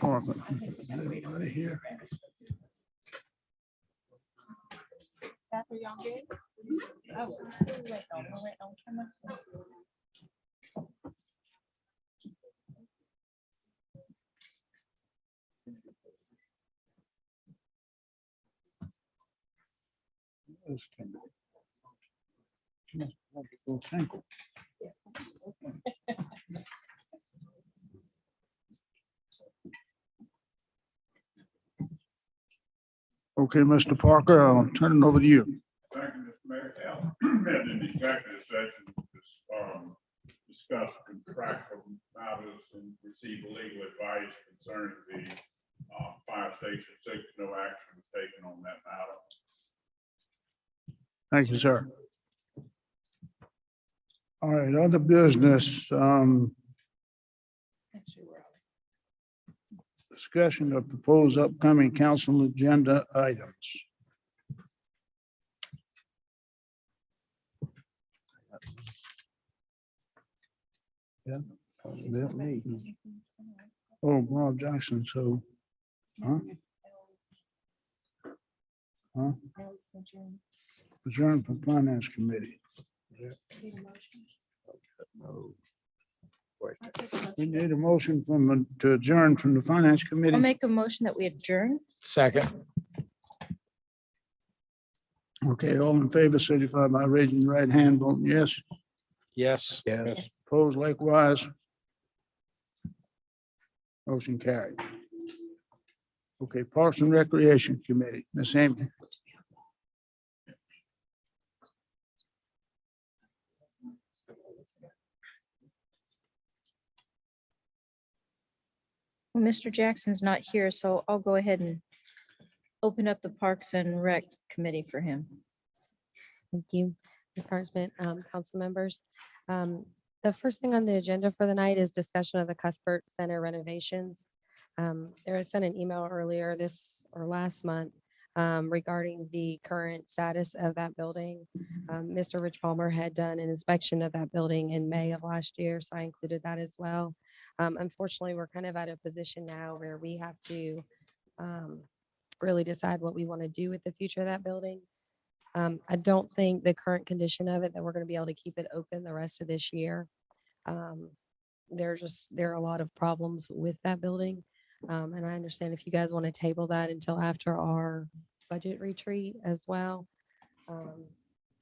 Parker. Anybody here? After y'all good? Oh, wait on camera. This can be- She must have to go tangle. Okay, Mr. Parker, I'll turn it over to you. Thank you, Mr. Mayor. Met in the executive session, discuss contractual matters and receive legal advice concerning the fire station six. No action was taken on that matter. Thank you, sir. All right, other business, discussion of proposed upcoming council agenda items. Yeah. That's me. Oh, Bob Jackson, so. Huh? Huh? Adjourn from Finance Committee. We need a motion from, to adjourn from the Finance I'll Committee. make a motion that we adjourn. Second. Okay, all in favor, signify by raising your right hand, voting yes. Yes. Yes. Opposed likewise. Motion carried. Okay, Parks and Recreation Committee, Ms. Amy. Well, Mr. Jackson's not here, so I'll go ahead and open up the Parks and Rec Committee for him. Thank you, Ms. Carson, council members. The first thing on the agenda for the night is discussion of the Cuthbert Center renovations. There was sent an email earlier this or last month regarding the current status of that building. Mr. Rich Palmer had done an inspection of that building in May of last year, so I included that as well. Unfortunately, we're kind of at a position now where we have to really decide what we want to do with the future of that building. I don't think the current condition of it that we're going to be able to keep it open the rest of this year. There are a lot of problems with that building. And I understand if you guys want to table that until after our budget retreat as well,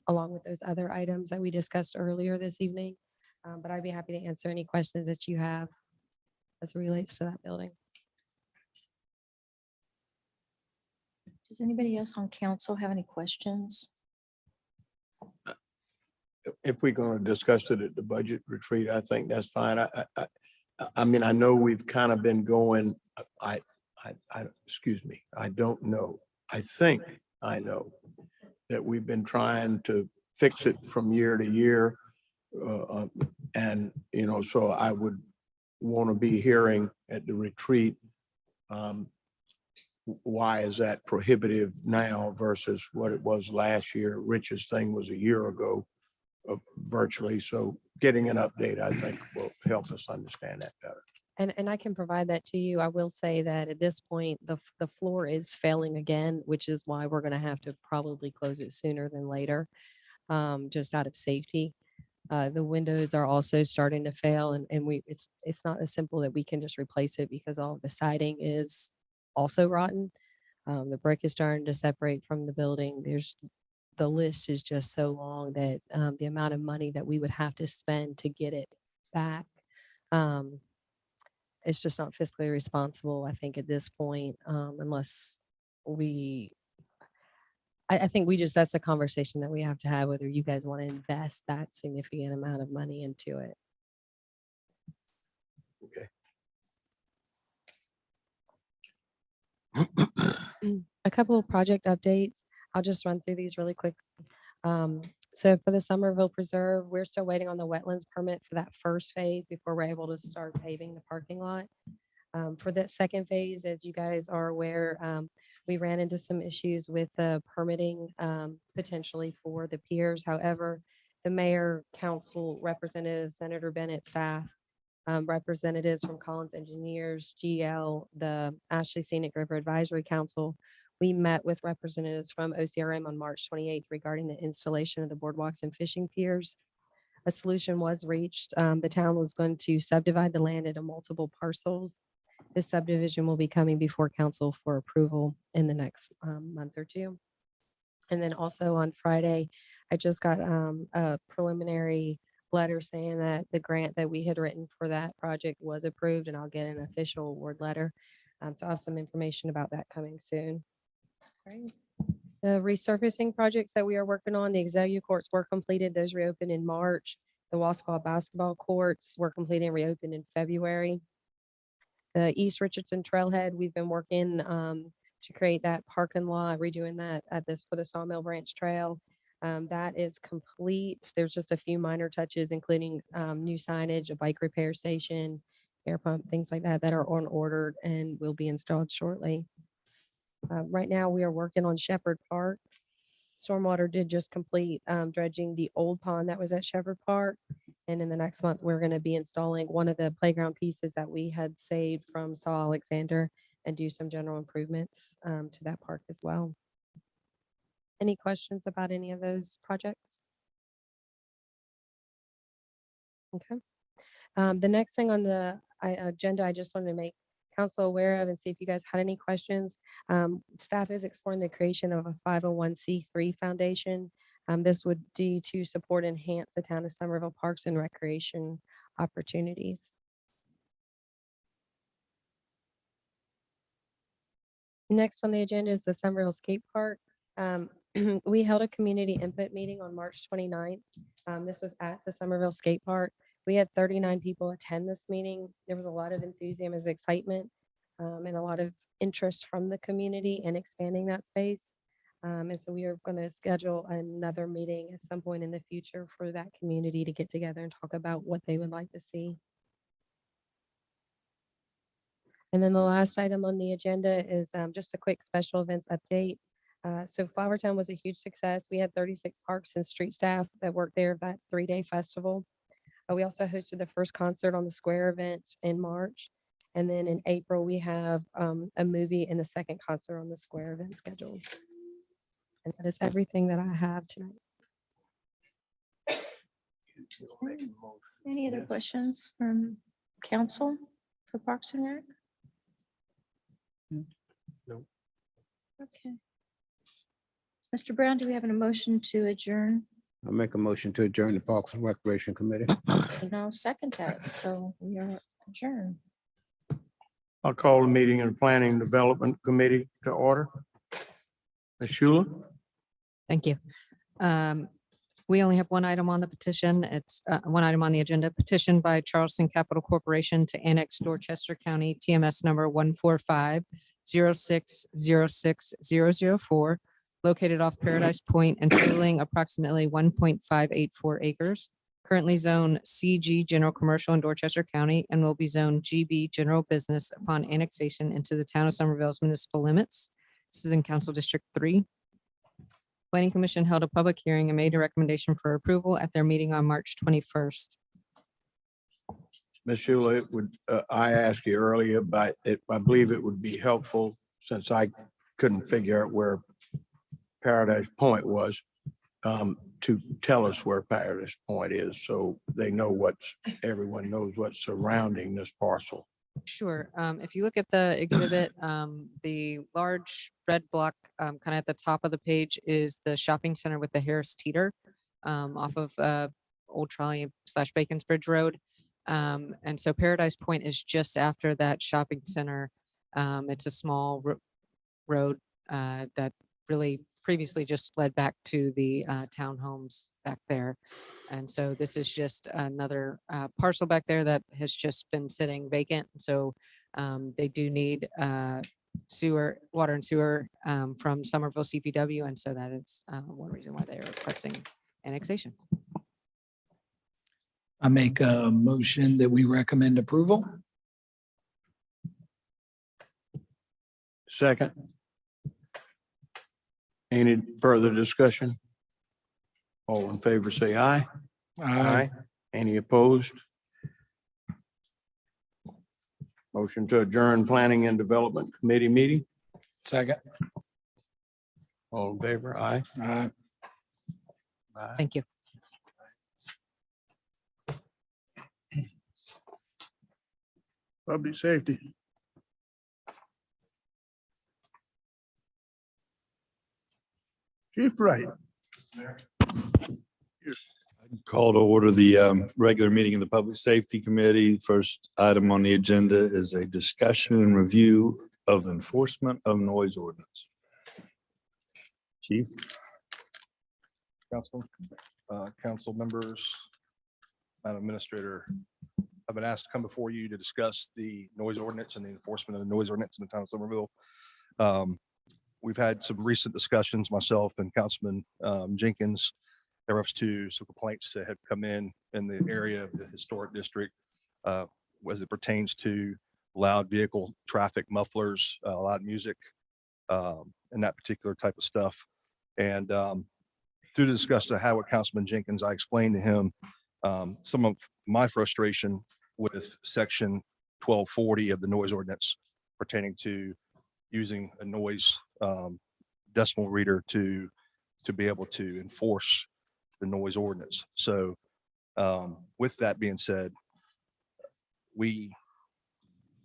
along with those other items that we discussed earlier this evening. But I'd be happy to answer any questions that you have as it relates to that building. Does anybody else on council have any questions? If we're going to discuss it at the budget retreat, I think that's fine. I mean, I know we've kind of been going, excuse me, I don't know. I think I know that we've been trying to fix it from year to year. And, you know, so I would want to be hearing at the retreat, why is that prohibitive now versus what it was last year? Rich's thing was a year ago, virtually. So getting an update, I think, will help us understand that better. And I can provide that to you. I will say that at this point, the floor is failing again, which is why we're going to have to probably close it sooner than later, just out of safety. The windows are also starting to fail, and it's not as simple that we can just replace it because all of the siding is also rotten. The brick is starting to separate from the building. The list is just so long that the amount of money that we would have to spend to get it back, it's just not fiscally responsible, I think, at this point, unless I think that's a conversation that we have to have, whether you guys want to invest that significant amount of money into it. Okay. A couple of project updates. I'll just run through these really quick. So for the Somerville Preserve, we're still waiting on the wetlands permit for that first phase before we're able to start paving the parking lot. For that second phase, as you guys are aware, we ran into some issues with the permitting potentially for the piers. However, the mayor, council representative, Senator Bennett, staff representatives from Collins Engineers, GL, the Ashley Scenic River Advisory Council. We met with representatives from OCRM on March 28th regarding the installation of the boardwalks and fishing piers. A solution was reached. The town was going to subdivide the land into multiple parcels. This subdivision will be coming before council for approval in the next month or two. And then also on Friday, I just got a preliminary letter saying that the grant that we had written for that project was approved, and I'll get an official award letter. So I'll have some information about that coming soon. Great. The resurfacing projects that we are working on, the Exelia courts were completed. Those reopened in March. The Wascall basketball courts were completed and reopened in February. The East Richardson Trailhead, we've been working to create that parking lot, redoing that for the Sawmill Branch Trail. That is complete. There's just a few minor touches, including new signage, a bike repair station, air pump, things like that are on order and will be installed shortly. Right now, we are working on Shepherd Park. Stormwater did just complete dredging the old pond that was at Shepherd Park. And in the next month, we're going to be installing one of the playground pieces that we had saved from Saw Alexander and do some general improvements to that park as well. Any questions about any of those projects? Okay. The next thing on the agenda, I just wanted to make council aware of and see if you guys had any questions. Staff is exploring the creation of a 501c3 foundation. This would be to support and enhance the town of Somerville parks and recreation opportunities. Next on the agenda is the Somerville Skate Park. We held a community input meeting on March 29th. This was at the Somerville Skate Park. We had 39 people attend this meeting. There was a lot of enthusiasm and excitement and a lot of interest from the community in expanding that space. And so we are going to schedule another meeting at some point in the future for that community to get together and talk about what they would like to see. And then the last item on the agenda is just a quick special events update. So Flowertown was a huge success. We had 36 parks and street staff that worked there that 3-day festival. We also hosted the first concert on the Square event in March. And then in April, we have a movie and the second concert on the Square event scheduled. And that is everything that I have tonight. Any other Yes. questions from council for Parks and Rec? No. Okay. Mr. Brown, do we have an emotion to adjourn? I'll make a motion to adjourn the Parks and Recreation Committee. And I'll second that. So we are adjourned. I'll call the meeting of the Planning and Development Committee to order. Ms. Schuler? Thank you. We only have one item on the petition. It's one item on the agenda, petition by Charleston Capital Corporation to annex Dorchester County TMS number 145-06-06004, located off Paradise Point and totaling approximately 1.584 acres. Currently zone CG General Commercial in Dorchester County and will be zone GB General Business upon annexation into the town of Somerville's municipal limits. This is in Council District 3. Planning Commission held a public hearing and made a recommendation for approval at their meeting on March 21st. Ms. Schuler, it would, I asked you earlier, but I believe it would be helpful since I couldn't figure out where Paradise Point was, to tell us where Paradise Point is, so they know everyone knows what's surrounding this parcel. Sure. If you look at the exhibit, the large red block kind of at the top of the page is the shopping center with the Harris Teeter off of Old Trolley / Bacon's Bridge Road. And so Paradise Point is just after that shopping center. It's a small road that really previously just led back to the townhomes back there. And so this is just another parcel back there that has just been sitting vacant. So they do need water and sewer from Somerville CPW. And so that is one reason why they are requesting annexation. I make a motion that we recommend approval. Second. Any further discussion? All in favor, say aye. Any opposed? Motion to adjourn Planning and Development Committee meeting. Second. All in favor? Aye. Aye. Aye. Thank you. Public safety. Chief Wright. Call to order the regular meeting of the Public Safety Committee. First item on the agenda is a discussion and review of enforcement of noise ordinance. Chief? Council members, Madam Administrator, I've been asked to come before you to discuss the noise ordinance and the enforcement of the noise ordinance in the town of Somerville. We've had some recent discussions, myself and Councilman Jenkins, in reference to some complaints that have come in the area of the historic district as it pertains to loud vehicle traffic mufflers, loud music, and that particular type of stuff. And through the discussion I had with Councilman Jenkins, I explained to him some of my frustration with section 1240 of the noise ordinance pertaining to using a noise decimal reader to be able to enforce the noise ordinance. So with that being said, we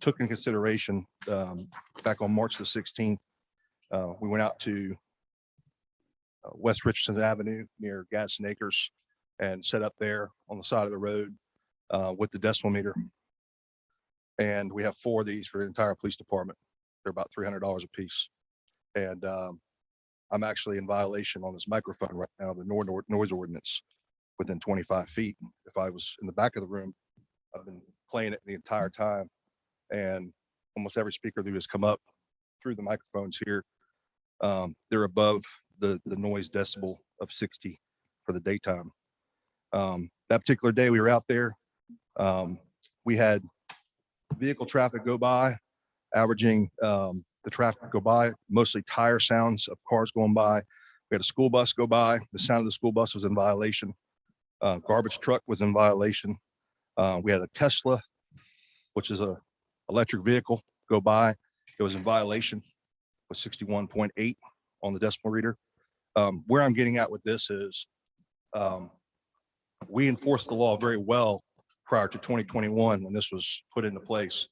took in consideration back on March the 16th, we went out to West Richardson Avenue near Gadsden Acres and set up there on the side of the road with the decimal meter. And we have 4 of these for the entire police department. They're about $300 a piece. And I'm actually in violation on this microphone right now, the noise ordinance within 25 feet. If I was in the back of the room, I've been playing it the entire time. And almost every speaker that has come up through the microphones here, they're above the noise decibel of 60 for the daytime. That particular day we were out there, we had vehicle traffic go by, averaging the traffic go by, mostly tire sounds of cars going by. We had a school bus go by. The sound of the school bus was in violation. Garbage truck was in violation. We had a Tesla, which is a electric vehicle, go by. It was in violation with 61.8 on the decimal reader. Where I'm getting at with this is we enforced the law very well prior to 2021 when this was put into place.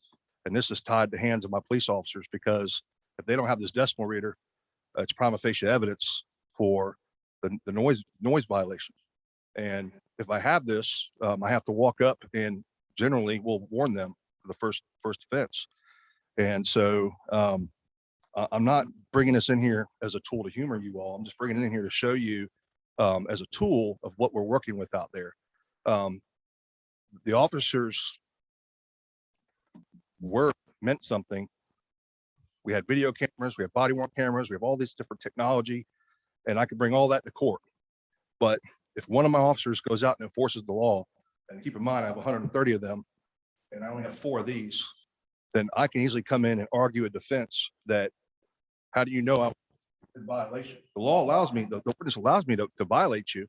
And this is tied to hands of my police officers because if they don't have this decimal reader, it's prima facie evidence for the noise violation. And if I have this, I have to walk up and generally will warn them for the first offense. And so I'm not bringing this in here as a tool to humor you all. I'm just bringing it in here to show you as a tool of what we're working with out there. The officers' work meant something. We had video cameras, we have body worn cameras, we have all this different technology, and I could bring all that to court. But if one of my officers goes out and enforces the law, and keep in mind, I have 130 of them, and I only have 4 of these, then I can easily come in and argue a defense that, how do you know I'm in violation? The law allows me, the ordinance allows me to violate you.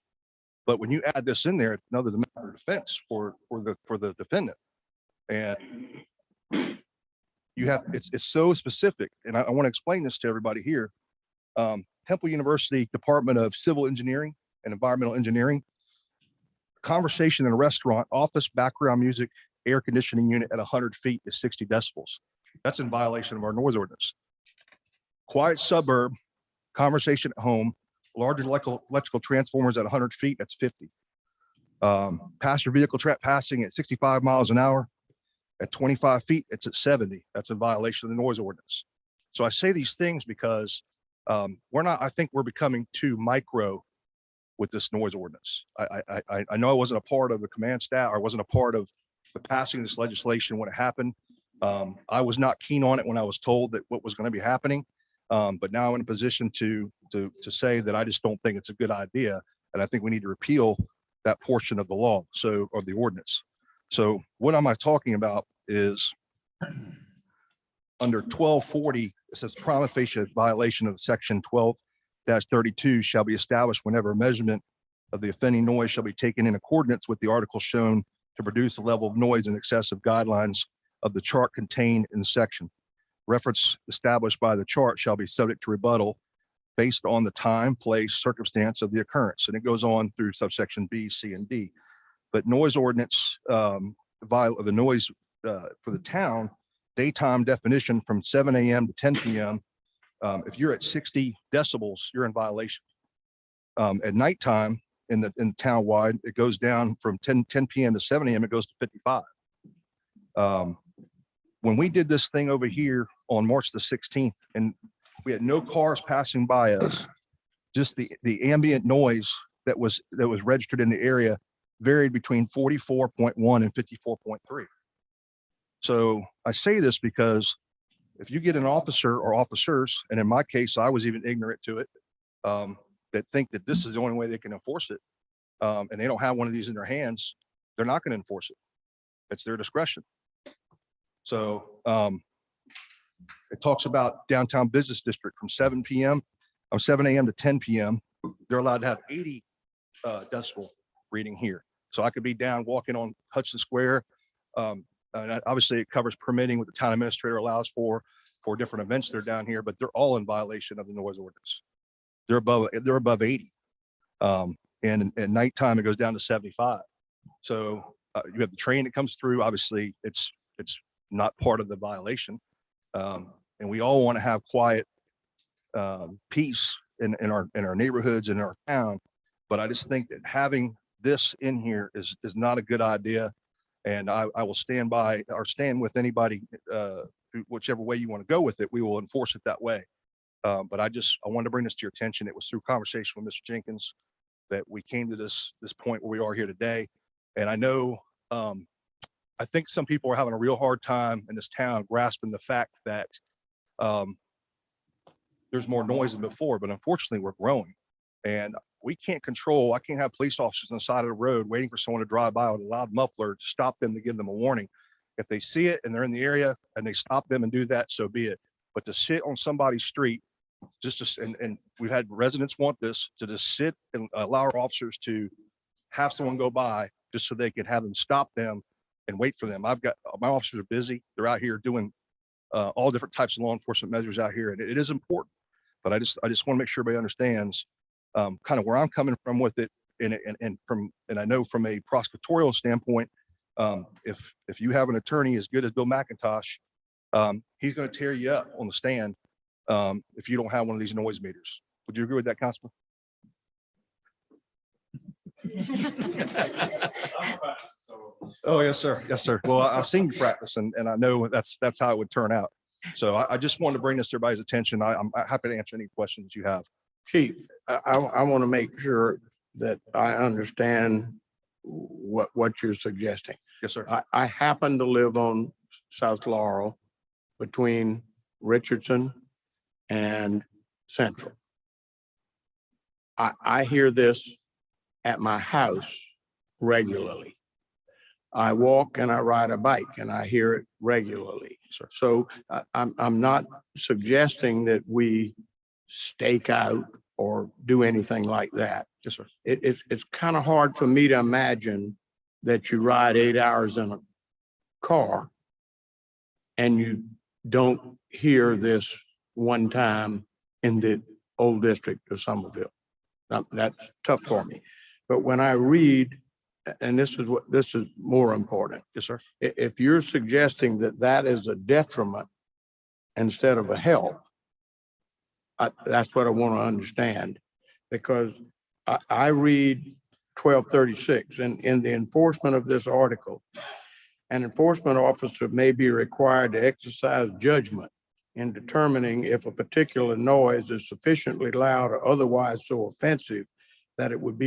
But when you add this in there, it's another matter of defense for the defendant. And you have, it's so specific. And I want to explain this to everybody here. Temple University Department of Civil Engineering and Environmental Engineering, conversation in a restaurant, office background music, air conditioning unit at 100 feet is 60 decibels. That's in violation of our noise ordinance. Quiet suburb, conversation at home, large electrical transformers at 100 feet, that's 50. Passenger vehicle passing at 65 miles an hour at 25 feet, it's at 70. That's in violation of the noise ordinance. So I say these things because I think we're becoming too micro with this noise ordinance. I know I wasn't a part of the command staff, or I wasn't a part of the passing of this legislation when it happened. I was not keen on it when I was told that what was going to be happening. But now I'm in a position to say that I just don't think it's a good idea. And I think we need to repeal that portion of the law, or the ordinance. So what am I talking about is under 1240, it says prima facie violation of section 12-32 shall be established whenever a measurement of the offending noise shall be taken in accordance with the article shown to produce a level of noise in excess of guidelines of the chart contained in the section. Reference established by the chart shall be subject to rebuttal based on the time, place, circumstance of the occurrence. And it goes on through subsection B, C, and D. But noise ordinance, the noise for the town, daytime definition from 7 a.m. to 10 p.m. If you're at 60 decibels, you're in violation. At nighttime in the town wide, it goes down from 10 p.m. to 7 a.m. It goes to 55. When we did this thing over here on March the 16th, and we had no cars passing by us, just the ambient noise that was registered in the area varied between 44.1 and 54.3. So I say this because if you get an officer or officers, and in my case, I was even ignorant to it, that think that this is the only way they can enforce it, and they don't have one of these in their hands, they're not going to enforce it. It's their discretion. So it talks about downtown business district from 7 a.m. to 10 p.m. They're allowed to have 80 decibel reading here. So I could be down walking on Hudson Square. And obviously it covers permitting what the town administrator allows for different events that are down here, but they're all in violation of the noise ordinance. They're above 80. And at nighttime, it goes down to 75. So you have the train that comes through. Obviously it's not part of the violation. And we all want to have quiet peace in our neighborhoods and in our town. But I just think that having this in here is not a good idea. And I will stand by or stand with anybody, whichever way you want to go with it, we will enforce it that way. But I wanted to bring this to your attention. It was through conversation with Mr. Jenkins that we came to this point where we are here today. And I know, I think some people are having a real hard time in this town grasping the fact that there's more noise than before, but unfortunately we're growing. And I can't have police officers on the side of the road waiting for someone to drive by with a loud muffler to stop them, to give them a warning. If they see it and they're in the area and they stop them and do that, so be it. But to sit on somebody's street, and we've had residents want this, to just sit and allow our officers to have someone go by just so they can have them stop them and wait for them. My officers are busy. They're out here doing all different types of law enforcement measures out here. And it is important, but I just want to make sure everybody understands kind of where I'm coming from with it. And I know from a prosecutorial standpoint, if you have an attorney as good as Bill McIntosh, he's going to tear you up on the stand if you don't have one of these noise meters. Would you agree with that, Constable? Oh, yes, sir. Yes, sir. Well, I've seen you practice and I know that's how it would turn out. So I just wanted to bring this to everybody's attention. I'm happy to answer any questions you have. Chief, I want to make sure that I understand what you're suggesting. Yes, sir. I happen to live on South Laurel between Richardson and Central. I hear this at my house regularly. I walk and I ride a bike and I hear it regularly. Sure. So I'm not suggesting that we stake out or do anything like that. Yes, sir. It's kind of hard for me to imagine that you ride 8 hours in a car and you don't hear this one time in the old district of Somerville. Now, that's tough for me. But when I read, and this is more important. Yes, sir. If you're suggesting that that is a detriment instead of a help, that's what I want to understand, because I read 1236 and in the enforcement of this article, an enforcement officer may be required to exercise judgment in determining if a particular noise is sufficiently loud or otherwise so offensive that it would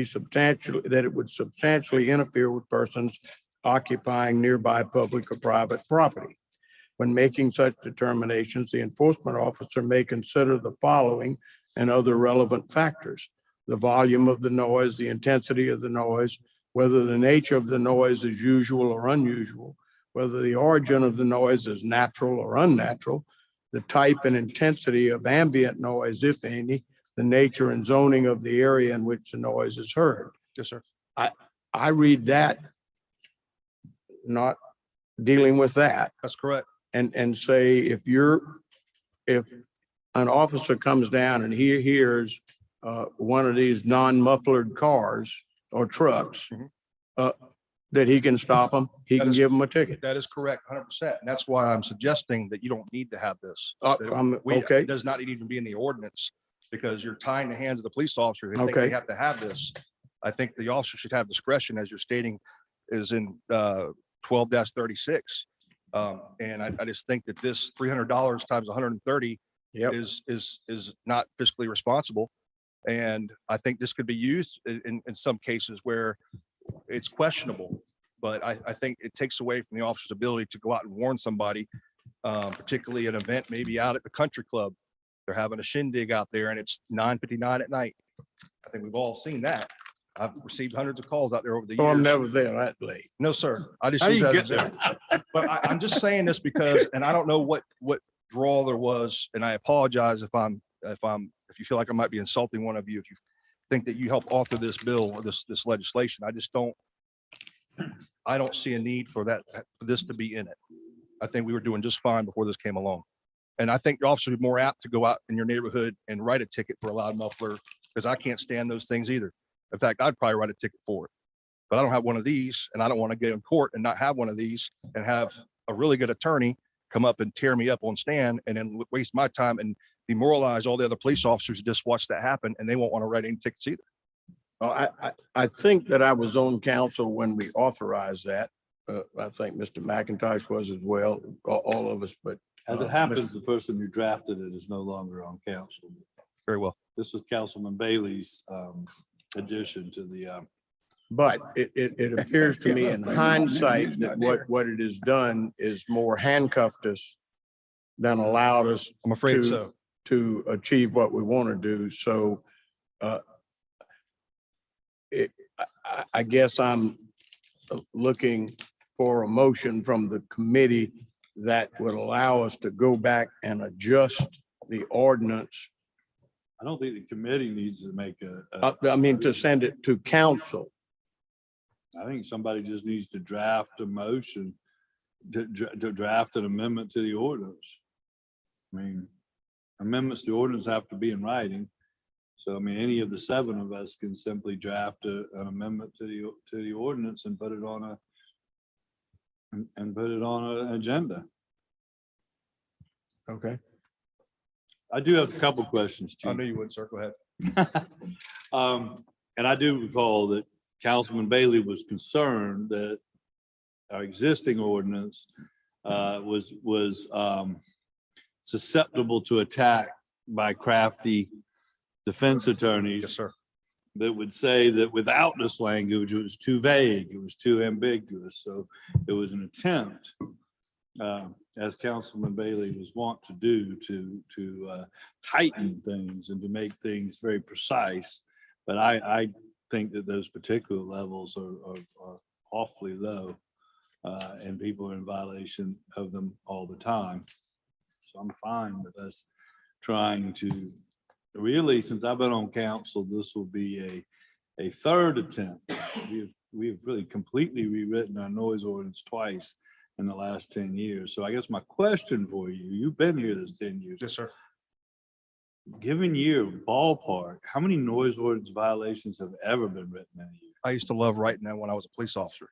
substantially interfere with persons occupying nearby public or private property. When making such determinations, the enforcement officer may consider the following and other relevant factors: the volume of the noise, the intensity of the noise, whether the nature of the noise is usual or unusual, whether the origin of the noise is natural or unnatural, the type and intensity of ambient noise, if any, the nature and zoning of the area in which the noise is heard. Yes, sir. I read that not dealing with that. That's correct. And say, if an officer comes down and he hears one of these non-mufflered cars or trucks, Mhm. that he can stop them, he That can is- give them a ticket. That is correct, 100%. And that's why I'm suggesting that you don't need to have this. That Okay, It does not need to even be in the ordinance because you're tying the hands of the police officer. They think Okay. they have to have this. I think the officer should have discretion, as you're stating, is in 12-36. And I just think that this $300 times 130 yep, is not fiscally responsible. And I think this could be used in some cases where it's questionable. But I think it takes away from the officer's ability to go out and warn somebody, particularly an event maybe out at the country club. They're having a shindig out there and it's 9:59 at night. I think we've all seen that. I've received hundreds of calls out there over the so I'm years. never there that late. No, sir. I just How do use you that get as an example. But I'm just saying this because, and I don't know what draw there was, and I apologize if you feel like I might be insulting one of you, if you think that you helped author this bill or this legislation. I don't see a need for this to be in it. I think we were doing just fine before this came along. And I think the officer would be more apt to go out in your neighborhood and write a ticket for a loud muffler, because I can't stand those things either. In fact, I'd probably write a ticket for it. But I don't have one of these, and I don't want to get in court and not have one of these and have a really good attorney come up and tear me up on stand and then waste my time and demoralize all the other police officers who just watch that happen, and they won't want to write any tickets either. Well, I think that I was on council when we authorized that. I think Mr. McIntosh was as well, all of us, but. As it happens, the person who drafted it is no longer on council. Very well. This was Councilman Bailey's addition to the, But it appears to me in hindsight that what it has done is more handcuffed us than allowed us I'm afraid to- so. to achieve what we want to do. So I guess I'm looking for a motion from the committee that would allow us to go back and adjust the ordinance. I don't think the committee needs to make I mean, to send it to council. I think somebody just needs to draft a motion to draft an amendment to the ordinance. I mean, amendments to the ordinance have to be in writing. So, I mean, any of the seven of us can simply draft an amendment to the ordinance and put it on an agenda. Okay. I do have a couple questions, I Chief. knew you would, sir. Go ahead. And I do recall that Councilman Bailey was concerned that our existing ordinance was susceptible to attack by crafty defense attorneys. Yes, sir. That would say that without this language, it was too vague, it was too ambiguous. So it was an attempt, as Councilman Bailey was wont to do, to tighten things and to make things very precise. But I think that those particular levels are awfully low, and people are in violation of them all the time. So I'm fine with us trying to, really, since I've been on council, this will be a third attempt. We've really completely rewritten our noise ordinance twice in the last 10 years. So I guess my question for you, you've been here this 10 years. Yes, sir. Given your ballpark, how many noise ordinance violations have ever been written in a year? I used to love writing them when I was a police officer.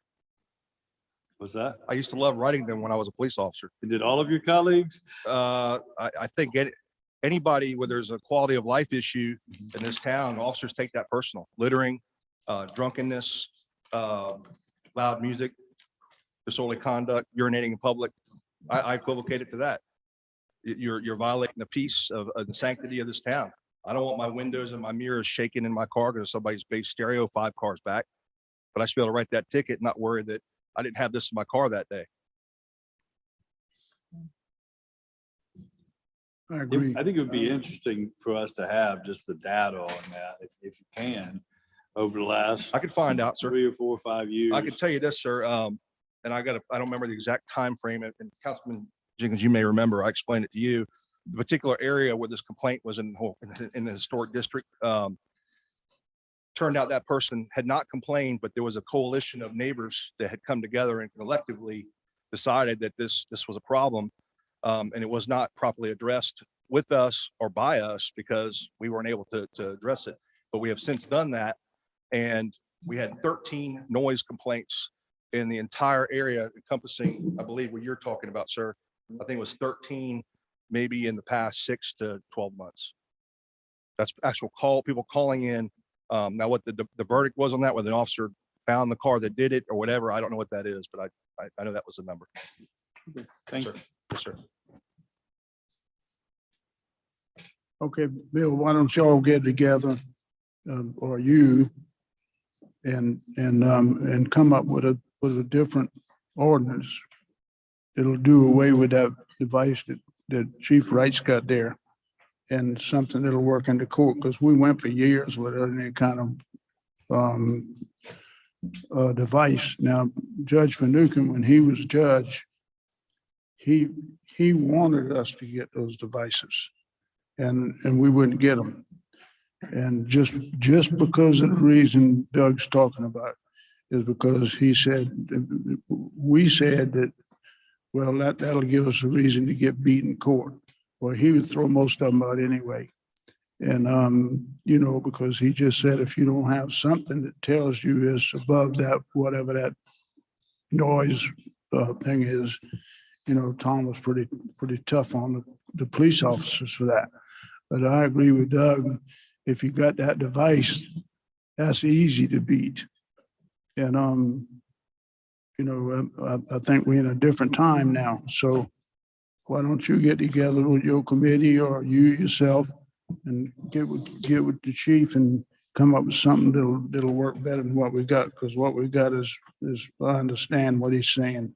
Was that? I used to love writing them when I was a police officer. And did all of your colleagues? I think anybody where there's a quality of life issue in this town, officers take that personal. Littering, drunkenness, loud music, disorderly conduct, urinating in public. I equivocate it to that. You're violating the peace of the sanctity of this town. I don't want my windows and my mirrors shaking in my car because somebody's bass stereo 5 cars back. But I should be able to write that ticket, not worry that I didn't have this in my car that day. I agree. I think it would be interesting for us to have just the data on that, if you can, over the last I could find out, sir. 3 or 4 or 5 years. I can tell you this, sir, and I don't remember the exact time frame. And Councilman Jenkins, you may remember, I explained it to you. The particular area where this complaint was in the historic district, turned out that person had not complained, but there was a coalition of neighbors that had come together and collectively decided that this was a problem. And it was not properly addressed with us or by us because we weren't able to address it. But we have since done that. And we had 13 noise complaints in the entire area encompassing, I believe what you're talking about, sir. I think it was 13, maybe in the past 6 to 12 months. That's actual people calling in. Now what the verdict was on that, whether the officer found the car that did it or whatever, I don't know what that is, but I know that was the number. Thank you. Yes, sir. Okay, Bill, why don't y'all get together, or you, and come up with a different ordinance. It'll do away with that device that Chief Wright's got there, and something that'll work in the court, because we went for years without any kind of device. Now, Judge Finucane, when he was judge, he wanted us to get those devices, and we wouldn't get them. And just because of the reason Doug's talking about is because he said, we said that, well, that'll give us a reason to get beat in court. Well, he would throw most of them out anyway. And, you know, because he just said, if you don't have something that tells you is above that, whatever that noise thing is, you know, Tom was pretty tough on the police officers for that. But I agree with Doug. If you got that device, that's easy to beat. And, you know, I think we're in a different time now. So why don't you get together with your committee or you yourself and get with the chief and come up with something that'll work better than what we got, because what we got is I understand what he's saying.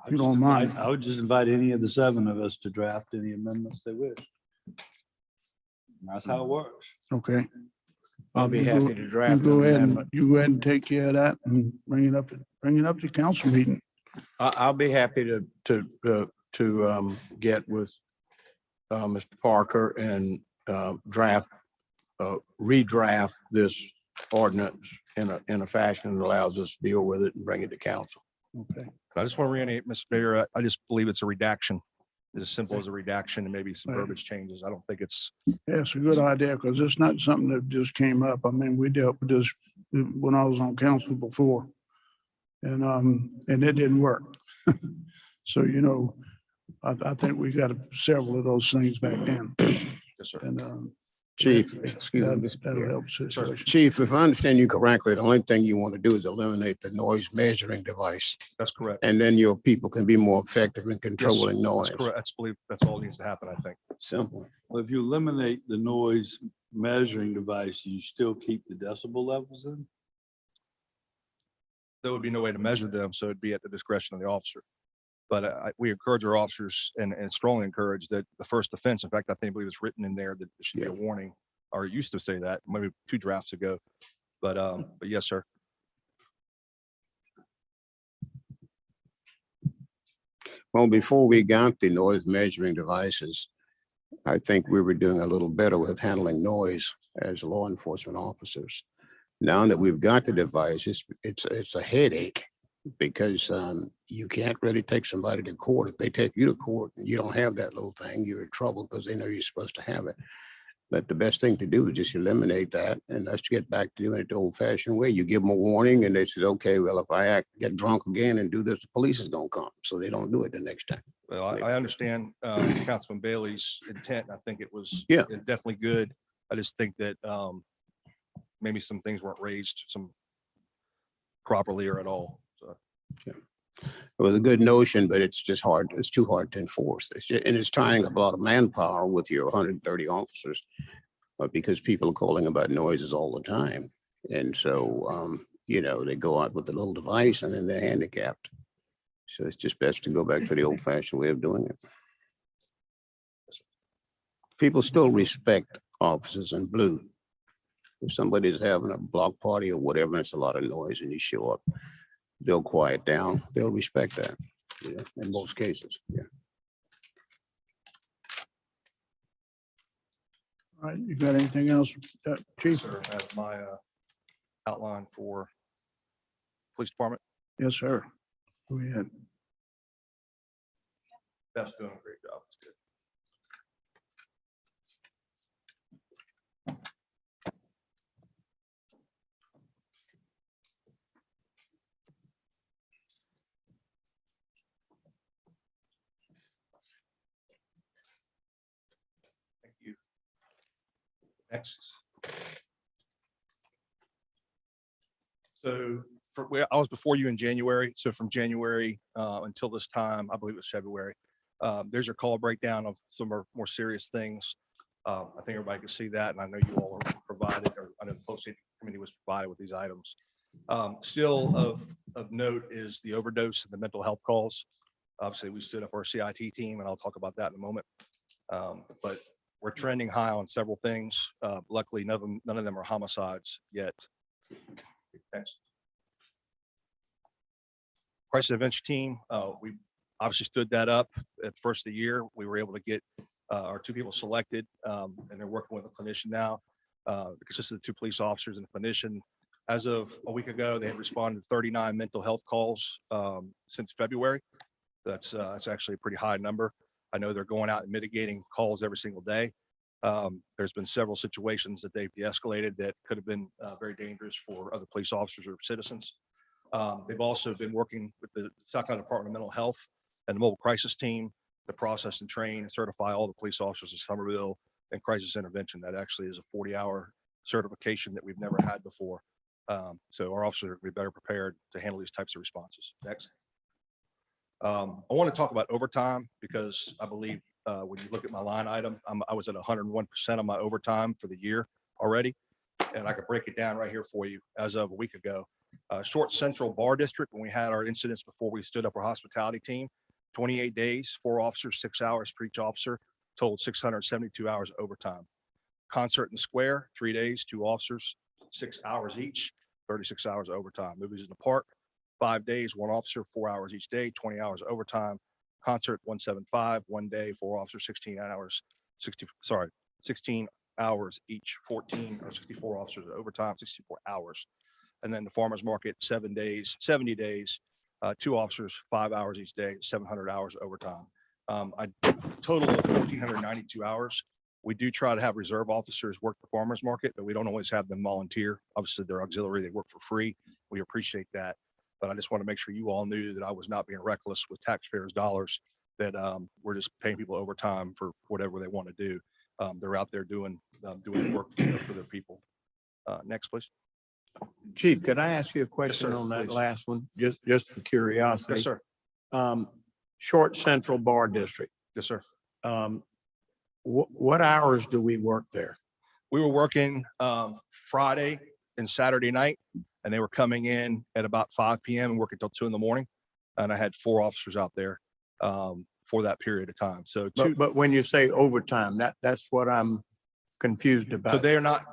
If you don't mind. I would just invite any of the 7 of us to draft any amendments they wish. That's how it works. Okay. I'll be You happy go- to draft You an go ahead amendment. and take care of that and bring it up to council meeting. I'll be happy to get with Mr. Parker and redraft this ordinance in a fashion that allows us to deal with it and bring it to council. Okay. I just want to reiterate, Mr. Mayor, I just believe it's a redaction. It's as simple as a redaction and maybe some Right. verbiage changes. I don't think it's, Yeah, it's a good idea because it's not something that just came up. I mean, we dealt with this when I was on council before. And it didn't work. So, you know, I think we got several of those things back then. yes, sir. And Chief, excuse me, that'll help the situation. Chief, if I understand you correctly, the only thing you want to do is eliminate the noise measuring device. That's correct. And then your people can be more effective in controlling noise. That's correct. That's all that needs to happen, I think. Simple. Well, if you eliminate the noise measuring device, you still keep the decibel levels in? There would be no way to measure them, so it'd be at the discretion of the officer. But we encourage our officers and strongly encourage that the first offense, in fact, I believe it's written in there that it should be a warning, or it used to say that, maybe 2 drafts ago. But yes, sir. Well, before we got the noise measuring devices, I think we were doing a little better with handling noise as law enforcement officers. Now that we've got the device, it's a headache because you can't really take somebody to court. If they take you to court and you don't have that little thing, you're in trouble because they know you're supposed to have it. But the best thing to do is just eliminate that, and let's get back to doing it the old fashioned way. You give them a warning and they said, okay, well, if I get drunk again and do this, the police is gonna come. So they don't do it the next time. Well, I understand Councilman Bailey's intent. I think it was Yeah. definitely good. I just think that maybe some things weren't raised some properly or at all. So, It was a good notion, but it's just hard. It's too hard to enforce. And it's tying up a lot of manpower with your 130 officers because people are calling about noises all the time. And so, you know, they go out with the little device and then they're handicapped. So it's just best to go back to the old fashioned way of doing it. People still respect officers in blue. If somebody's having a block party or whatever, it's a lot of noise and you show up, they'll quiet down. They'll respect that. Yeah, in most cases. Yeah. All right, you got anything else, Chief? sir, I have my outline for police department. Yes, sir. We had, Beth's doing a great job. It's good. Thank you. Next. So I was before you in January. So from January until this time, I believe it was February, there's your call breakdown of some more serious things. I think everybody can see that, and I know you all are provided, or I know the Public Safety Committee was provided with these items. Still of note is the overdose and the mental health calls. Obviously, we stood up our CIT team, and I'll talk about that in a moment. But we're trending high on several things. Luckily, none of them are homicides yet. Next. Crisis intervention team, we obviously stood that up at the first of the year. We were able to get our 2 people selected, and they're working with a clinician now. It consists of 2 police officers and a clinician. As of a week ago, they had responded to 39 mental health calls since February. That's actually a pretty high number. I know they're going out and mitigating calls every single day. There's been several situations that they've de-escalated that could have been very dangerous for other police officers or citizens. They've also been working with the South Carolina Department of Mental Health and the mobile crisis team to process and train and certify all the police officers in Somerville and crisis intervention. That actually is a 40-hour certification that we've never had before. So our officers are going to be better prepared to handle these types of responses. Next. I want to talk about overtime because I believe when you look at my line item, I was at 101% of my overtime for the year already. And I could break it down right here for you as of a week ago. Short Central Bar District, when we had our incidents before we stood up our hospitality team, 28 days, 4 officers, 6 hours for each officer, totaled 672 hours of overtime. Concert in the Square, 3 days, 2 officers, 6 hours each, 36 hours of overtime. Movies in the Park, 5 days, 1 officer, 4 hours each day, 20 hours of overtime. Concert 175, 1 day, 4 officers, 16 hours, 16 hours each, 14 or 64 officers of overtime, 64 hours. And then the farmer's market, 7 days, 70 days, 2 officers, 5 hours each day, 700 hours overtime. A total of 1,492 hours. We do try to have reserve officers work the farmer's market, but we don't always have them volunteer. Obviously, they're auxiliary, they work for free. We appreciate that. But I just want to make sure you all knew that I was not being reckless with taxpayers' dollars, that we're just paying people overtime for whatever they want to do. They're out there doing work for their people. Next, please. Chief, could I ask you a question sir, on that please. last one, just for curiosity? Yes, sir. Short Central Bar District. Yes, sir. What hours do we work there? We were working Friday and Saturday night, and they were coming in at about 5 p.m. and working until 2 in the morning. And I had 4 officers out there for that period of time. So But when you say overtime, that's what I'm confused so about. they are not,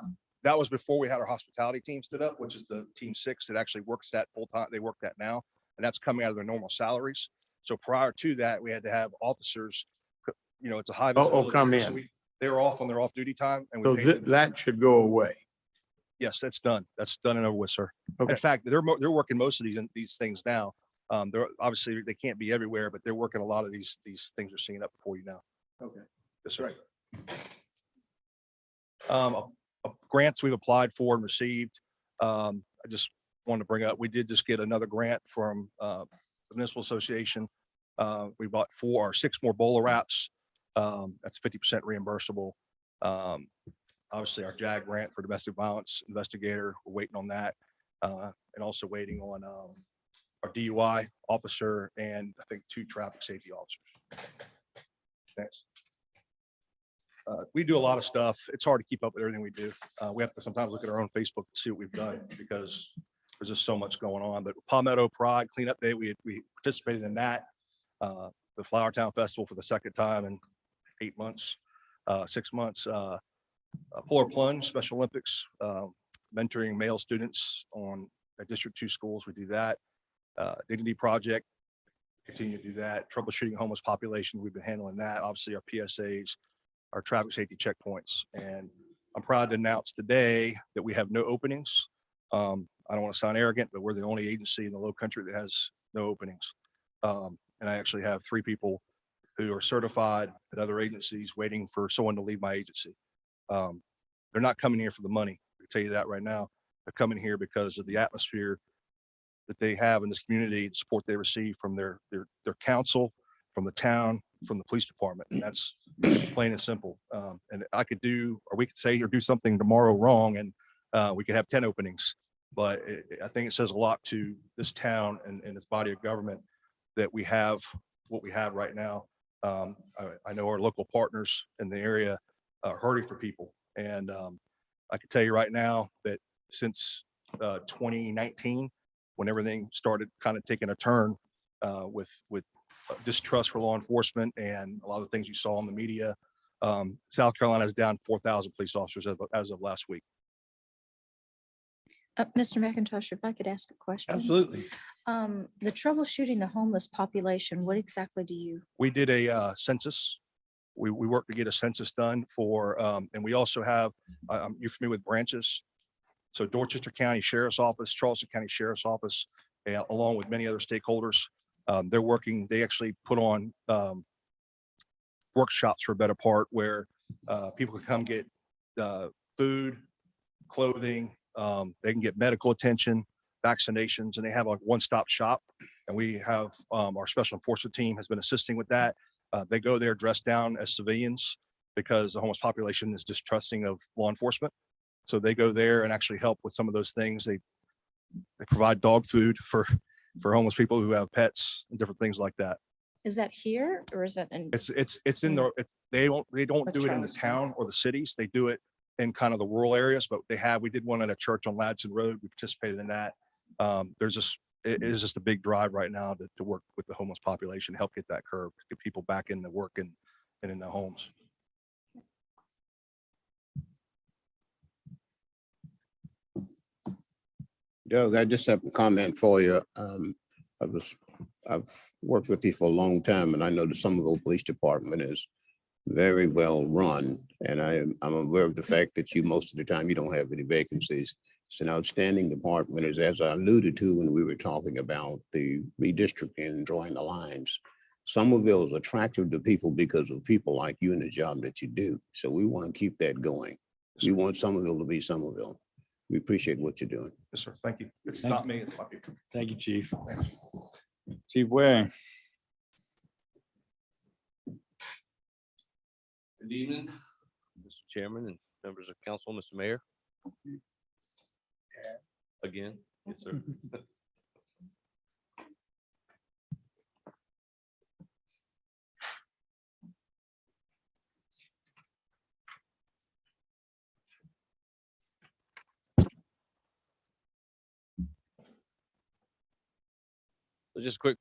that was before we had our hospitality team stood up, which is the team 6 that actually works that full time. They work that now, and that's coming out of their normal salaries. So prior to that, we had to have officers, it's a high. visibility come area, so in. they were off on their off duty time, and we So paid them. that should go away. Yes, that's done. That's done and over with, sir. Okay. In fact, they're working most of these things now. They're obviously they can't be everywhere, but they're working a lot of these things you're seeing up before you now. Okay. That's right. Grants we've applied for and received. I just wanted to bring up, we did just get another grant from the Municipal Association. We bought 4 or 6 more bowler wraps. That's 50% reimbursable. Obviously our JAG grant for domestic violence investigator, we're waiting on that. And also waiting on our DUI officer and I think 2 traffic safety officers. Thanks. We do a lot of stuff. It's hard to keep up with everything we do. We have to sometimes look at our own Facebook to see what we've done because there's just so much going on. But Palmetto Pride Cleanup Day, we participated in that. The Flower Town Festival for the 2nd time in 8 months, 6 months. Polar Plunge Special Olympics, mentoring male students on District 2 schools. We do that. Dignity Project, continue to do that. Troubleshooting homeless population, we've been handling that. Obviously our PSAs, our traffic safety checkpoints. And I'm proud to announce today that we have no openings. I don't want to sound arrogant, but we're the only agency in the Low Country that has no openings. And I actually have 3 people who are certified at other agencies waiting for someone to leave my agency. They're not coming here for the money. I can tell you that right now. They're coming here because of the atmosphere that they have in this community, the support they receive from their council, from the town, from the police department. And that's plain and simple. And I could do, or we could say or do something tomorrow wrong, and we could have 10 openings. But I think it says a lot to this town and this body of government that we have what we have right now. I know our local partners in the area are hurting for people. And I can tell you right now that since 2019, when everything started kind of taking a turn with distrust for law enforcement and a lot of the things you saw in the media, South Carolina is down 4,000 police officers as of last week. Mr. McIntosh, if I could ask a question. Absolutely. The troubleshooting the homeless population, what exactly do you? We did a census. We worked to get a census done for, and we also have, you're familiar with branches? So Dorchester County Sheriff's Office, Charleston County Sheriff's Office, along with many other stakeholders, they're working, they actually put on workshops for a better part where people can come get food, clothing, they can get medical attention, vaccinations, and they have a one-stop shop. And we have our special enforcement team has been assisting with that. They go there dressed down as civilians because the homeless population is distrusting of law enforcement. So they go there and actually help with some of those things. They provide dog food for homeless people who have pets and different things like that. Is that here or is that in? It's in the, they don't do it in the town or the cities. They do it in kind of the rural areas, but we did one at a church on Ladson Road. We participated in that. It is just a big drive right now to work with the homeless population, help get that curve, get people back into work and in the homes. Doug, I just have a comment for you. I've worked with you for a long time, and I know the Somerville Police Department is very well run. And I'm aware of the fact that most of the time you don't have any vacancies. It's an outstanding department, as I alluded to when we were talking about the redistricting and drawing the lines. Somerville is attractive to people because of people like you and the job that you do. So we want to keep that going. We want Somerville to be Somerville. We appreciate what you're doing. Yes, sir. Thank you. It's Thank not me, it's my people. Thank you, Chief. Thanks. Chief Waring. Good evening, Mr. Chairman and members of council, Mr. Mayor. Again, yes, sir. So just a quick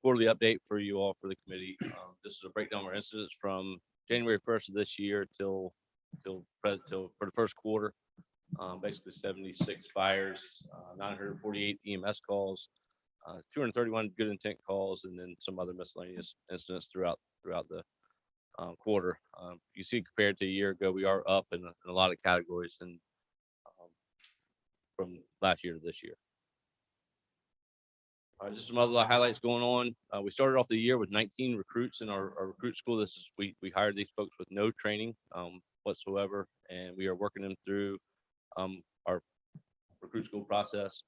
quarterly update for you all for the committee. This is a breakdown of our incidents from January 1st of this year till for the first quarter. Basically 76 fires, 948 EMS calls, 231 good intent calls, and then some other miscellaneous incidents throughout the quarter. You see, compared to a year ago, we are up in a lot of categories and from last year to this year. Just some other highlights going on. We started off the year with 19 recruits in our recruit school. We hired these folks with no training whatsoever, and we are working them through our recruit school process.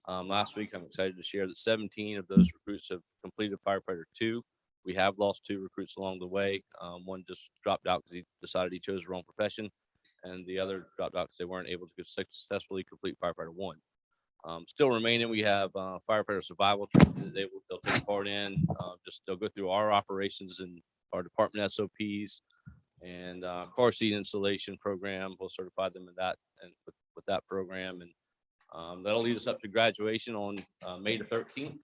Last week, I'm excited to share that 17 of those recruits have completed firefighter 2. We have lost 2 recruits along the way. One just dropped out because he decided he chose the wrong profession, and the other dropped out because they weren't able to successfully complete firefighter 1. Still remaining, we have firefighter survival training that they'll take part in. They'll go through our operations and our department SOPs and car seat installation program. We'll certify them in that and with that program, and that'll lead us up to graduation on May the 13th.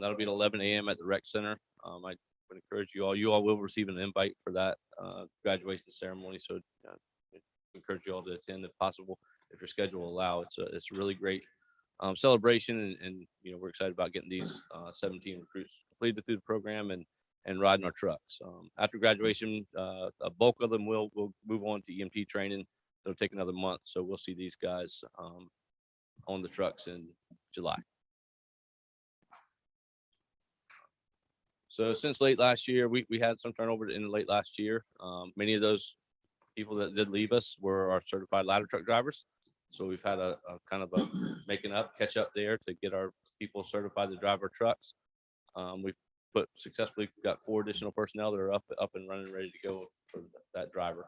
That'll be at 11 a.m. at the rec center. I would encourage you all will receive an invite for that graduation ceremony. So encourage you all to attend if possible, if your schedule will allow. It's a really great celebration, and we're excited about getting these 17 recruits completed through the program and riding our trucks. After graduation, a bulk of them will move on to EMT training. It'll take another month, so we'll see these guys on the trucks in July. So since late last year, we had some turnover in late last year. Many of those people that did leave us were our certified ladder truck drivers. So we've had a kind of a making up, catch up there to get our people certified to drive our trucks. We've successfully got 4 additional personnel that are up and running, ready to go for that driver.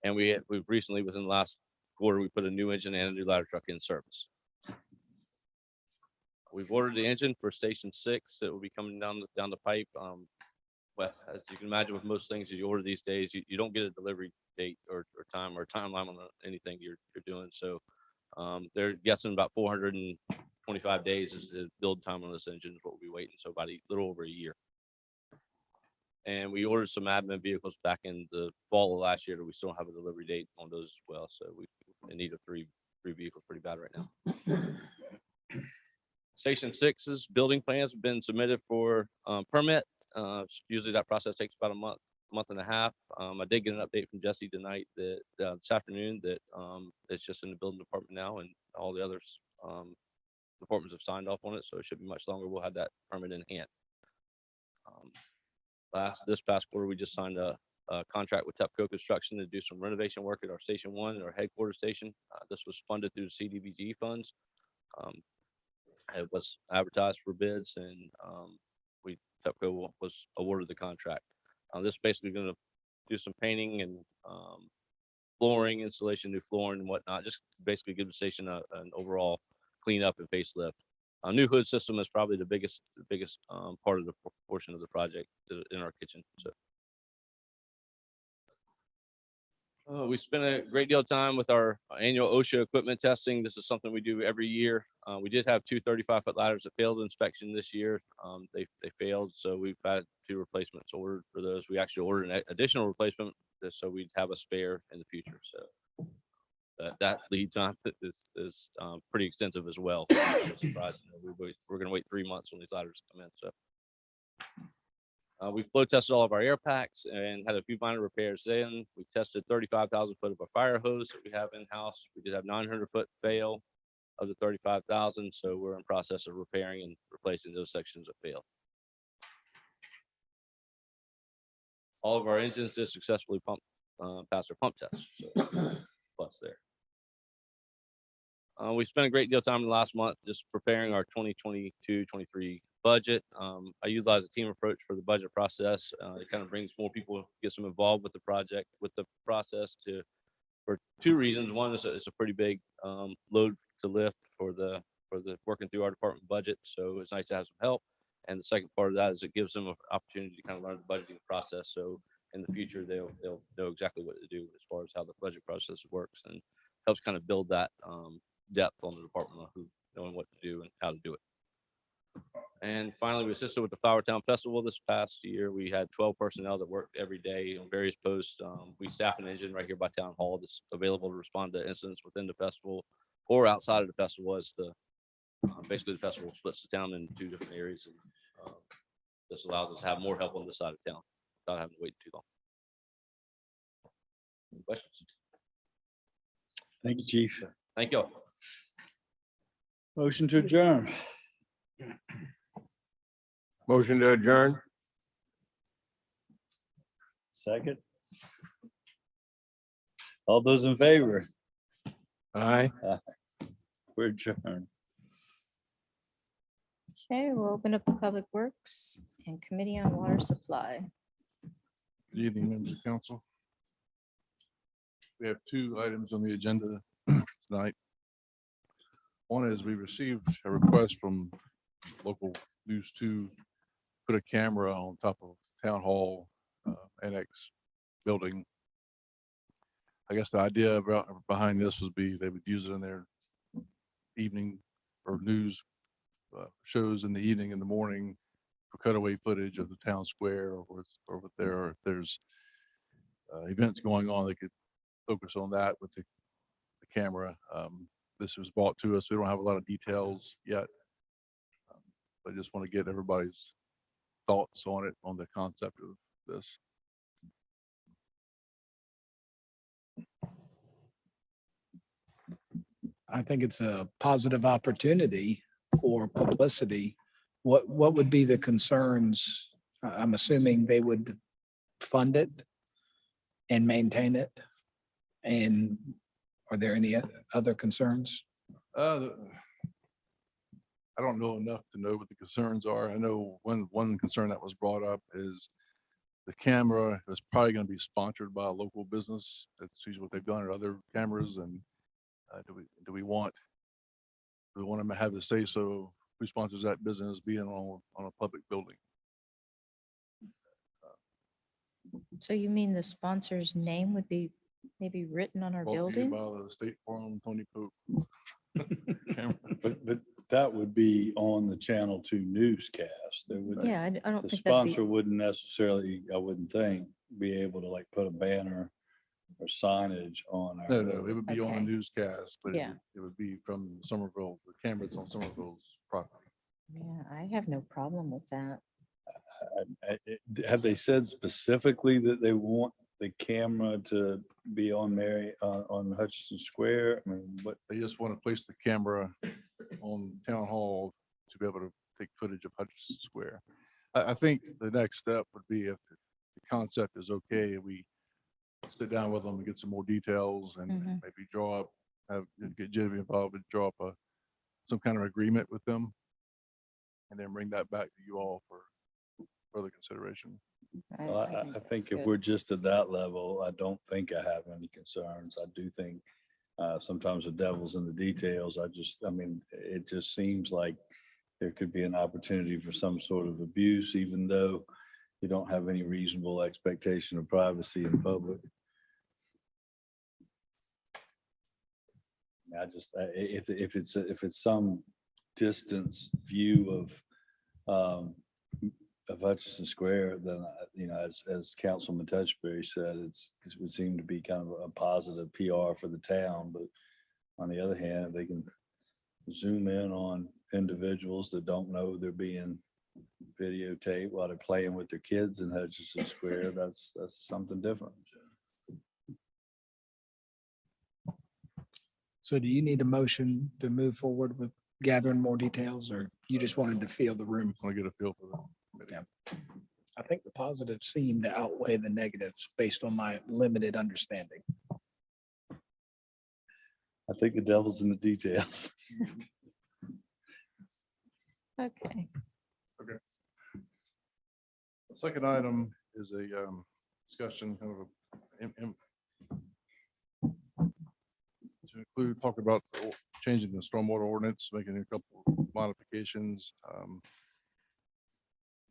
And we've recently, within the last quarter, we put a new engine and a new ladder truck in service. We've ordered the engine for Station 6 that will be coming down the pipe. Well, as you can imagine, with most things that you order these days, you don't get a delivery date or time or timeline on anything you're doing. So they're guessing about 425 days is the build time on this engine is what we'll be waiting. So about a little over a year. And we ordered some admin vehicles back in the fall of last year that we still don't have a delivery date on those as well. So we in need of three vehicles pretty bad right now. Station 6's building plans have been submitted for permit. Usually that process takes about a month and a half. I did get an update from Jesse tonight that this afternoon that it's just in the building department now, and all the others departments have signed off on it. So it should be much longer. We'll have that permit in hand. This past quarter, we just signed a contract with Tepco Construction to do some renovation work at our Station 1 and our headquarters station. This was funded through the CDBG funds. It was advertised for bids, and Tepco was awarded the contract. This is basically going to do some painting and flooring installation, new flooring and whatnot. Just basically give the station an overall cleanup and facelift. A new hood system is probably the biggest part of the portion of the project in our kitchen. So we spent a great deal of time with our annual OSHA equipment testing. This is something we do every year. We did have 2 35-foot ladders that failed inspection this year. They failed, so we've had 2 replacements ordered for those. We actually ordered an additional replacement so we'd have a spare in the future. So that lead time is pretty extensive as well. Surprising. We're going to wait 3 months when these ladders come in. So we flow tested all of our air packs and had a few minor repairs. Then we tested 35,000 foot of a fire hose that we have in house. We did have 900 foot fail of the 35,000. So we're in process of repairing and replacing those sections that failed. All of our engines did successfully pass their pump test. So plus there. We spent a great deal of time in the last month just preparing our 2022-23 budget. I utilize a team approach for the budget process. It kind of brings more people, gets them involved with the project, with the process for 2 reasons. One is it's a pretty big load to lift for the working through our department budget. So it's nice to have some help. And the second part of that is it gives them an opportunity to kind of learn the budgeting process. So in the future, they'll know exactly what to do as far as how the budget process works, and helps kind of build that depth on the department of knowing what to do and how to do it. And finally, we assisted with the Flowertown Festival this past year. We had 12 personnel that worked every day on various posts. We staff an engine right here by Town Hall that's available to respond to incidents within the festival or outside of the festival, as basically the festival splits the town into 2 different areas. And this allows us to have more help on this side of town without having to wait too long. Any questions? Thank you, Chief. Thank you. Motion to adjourn. Motion to adjourn. Second. All those in favor? Aye. We're adjourned. Okay, we'll open up the Public Works and Committee on Water Supply. Good evening, members of council. We have 2 items on the agenda tonight. One is we received a request from local News 2 put a camera on top of Town Hall Annex building. I guess the idea behind this would be they would use it in their evening or news shows in the evening, in the morning, for cutaway footage of the town square or if there's events going on, they could focus on that with the camera. This was brought to us. We don't have a lot of details yet. I just want to get everybody's thoughts on it, on the concept of this. I think it's a positive opportunity for publicity what would be the concerns? I'm assuming they would fund it and maintain it. And are there any other concerns? I don't know enough to know what the concerns are. I know one concern that was brought up is the camera is probably going to be sponsored by a local business. That's usually what they've done at other cameras. And do we want to have the say so who sponsors that business being on a public building? So you mean the sponsor's name would be maybe written on our Brought to you building? by the State Farm, Tony Pope. Camera. But that would be on the Channel 2 newscast. There would, Yeah, I don't the think that'd sponsor be, wouldn't necessarily, I wouldn't think, be able to like put a banner or signage on. our No, it building. would be on a Okay. newscast, but Yeah. it would be from Somerville, the cameras on Somerville's property. yeah, I have no problem with that. Have they said specifically that they want the camera to be on on Hutchinson Square? I mean, what, They just want to place the camera on Town Hall to be able to take footage of Hutchinson Square. I think the next step would be if the concept is okay, we sit down with them and get some more details and Mhm. maybe draw up, get Jimmy involved and draw up some kind of agreement with them. And then bring that back to you all for further consideration. well, I that's think if good. we're just at that level, I don't think I have any concerns. I do think sometimes the devil's in the details. I mean, it just seems like there could be an opportunity for some sort of abuse, even though you don't have any reasonable expectation of privacy in public. I just, if it's some distance view of Hutchinson Square, then, as Councilman Touchberry said, it would seem to be kind of a positive PR for the town. But on the other hand, they can zoom in on individuals that don't know they're being videotaped while they're playing with their kids in Hutchinson Square. That's something different. So do you need a motion to move forward with gathering more details, or you just wanted to feel the room? Want to get a feel for them. I think the positives seem to outweigh the negatives based on my limited understanding. I think the devil's in the details. Okay, The second item is a discussion kind of to include, talk about changing the stormwater ordinance, making a couple of modifications.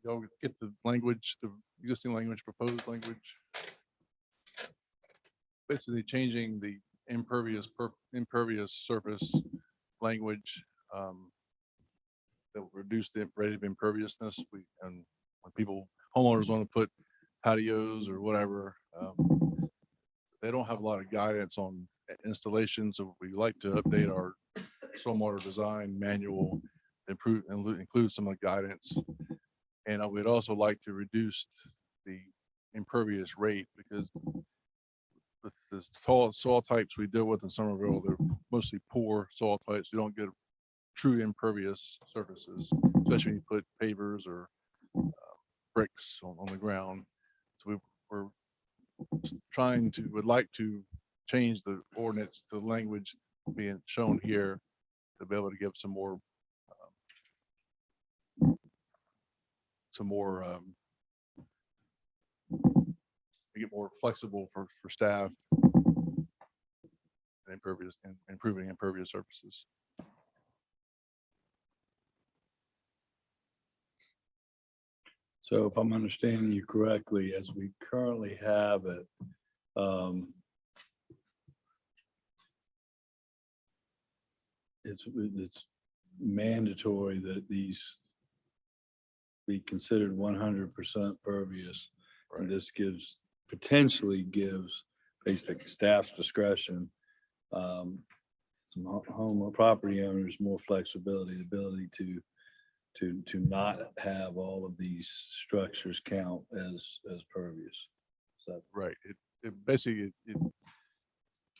Y'all get the language, the existing language, proposed language. Basically changing the impervious surface language that will reduce the rate of imperviousness. And when homeowners want to put patios or whatever, they don't have a lot of guidance on installation. So we like to update our stormwater design manual, include some of the guidance. And we'd also like to reduce the impervious rate, because with the soil types we deal with in Somerville, they're mostly poor soil types. You don't get true impervious surfaces, especially when you put pavers or bricks on the ground. So we're would like to change the ordinance, the language being shown here, to be able to give some more make it more flexible for staff and improving impervious surfaces. So if I'm understanding you correctly, as we currently have it, it's mandatory that these be considered 100% pervious. And this potentially gives basic staff's discretion, some home or property owners more flexibility, the ability to not have all of these structures count as pervious. So Right. It basically,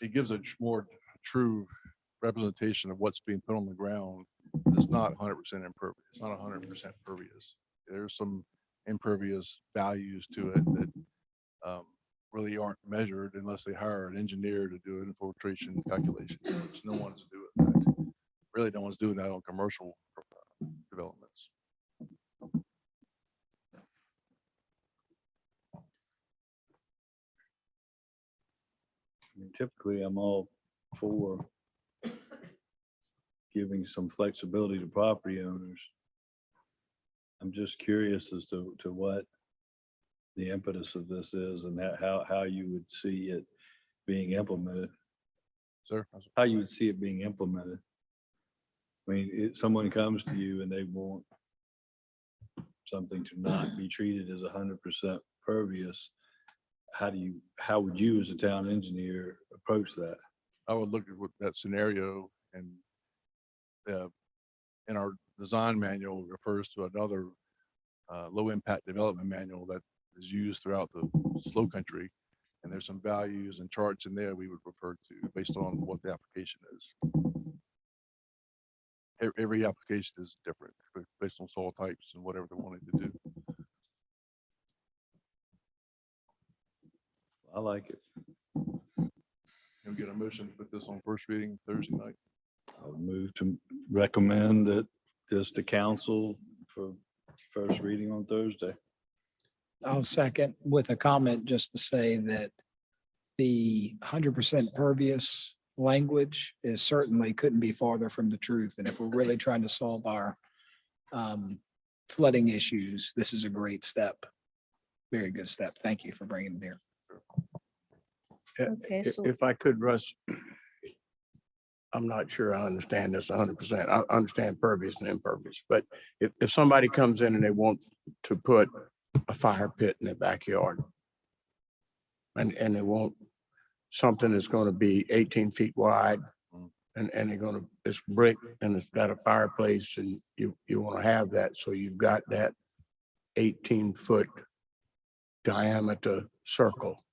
it gives a more true representation of what's being put on the ground. it's not 100% impervious. It's not 100% pervious. There's some impervious values to it that really aren't measured unless they hire an engineer to do an infiltration calculation, which no one's doing that. Really, no one's doing that on commercial developments. I mean, typically, I'm all for giving some flexibility to property owners. I'm just curious as to what the impetus of this is and how you would see it being implemented, Sir? how you would see it being implemented. I mean, someone comes to you and they want something to not be treated as 100% pervious. How would you as a town engineer approach that? I would look at what that scenario and in our design manual refers to another low impact development manual that is used throughout the slow country. And there's some values and charts in there we would refer to based on what the application is. Every application is different based on soil types and whatever they're wanting to do. I like it. You'll get a motion to put this on first reading Thursday night. I would move to recommend that this to council for first reading on Thursday. I'll second with a comment just to say that the 100% pervious language is certainly couldn't be farther from the truth. And if we're really trying to solve our flooding issues, this is a great step. Very good step. Thank you for bringing it here. Okay, so If I could, Russ, I'm not sure I understand this 100%. I understand pervious and impervious, but if somebody comes in and they want to put a fire pit in their backyard and they want something that's going to be 18 feet wide and they're going to, it's brick and it's got a fireplace and you want to have that. So you've got that 18-foot diameter circle.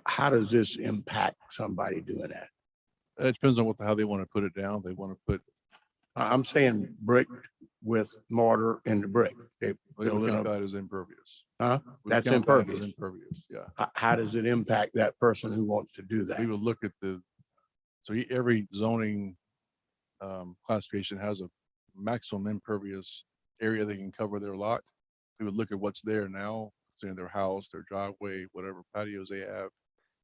How does this impact somebody doing that? It depends on how they want to put it down. They want to put, I'm saying brick with mortar in the brick. They we build would it count up. that as impervious. Huh? We would That's count that as impervious. Impervious, yeah. How does it impact that person who wants to do that? We would look at every zoning classification has a maximum impervious area they can cover their lot. We would look at what's there now, say in their house, their driveway, whatever patios they have,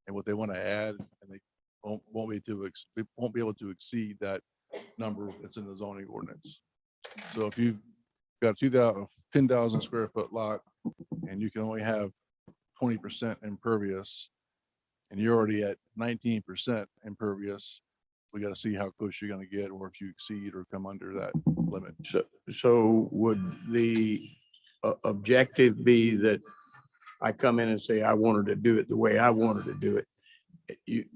and what they want to add, and they won't be able to exceed that number that's in the zoning ordinance. So if you've got 10,000 square foot lot and you can only have 20% impervious and you're already at 19% impervious, we got to see how close you're going to get, or if you exceed or come under that limit. So would the objective be that I come in and say, I wanted to do it the way I wanted to do it?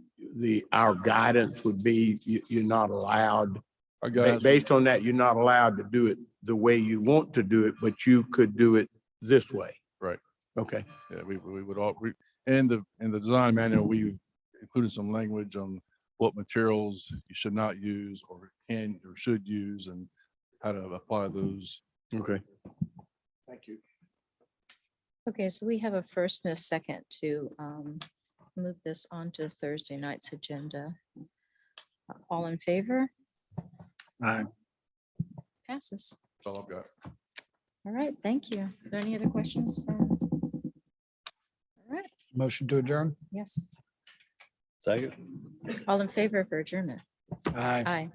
Our guidance would be you're not allowed, Our guidance, based on that, you're not allowed to do it the way you want to do it, but you could do it this way. Right. Okay. yeah, we would all, in the design manual, we've included some language on what materials you should not use or can or should use and how to apply those. Okay. Thank you. okay, so we have a first and a second to move this on to Thursday night's agenda. All in favor? Aye. Passes. That's all I've got. All right, thank you. Are there any other questions from? All right, Motion to adjourn? yes. Second? All in favor for adjournment? Aye. Aye.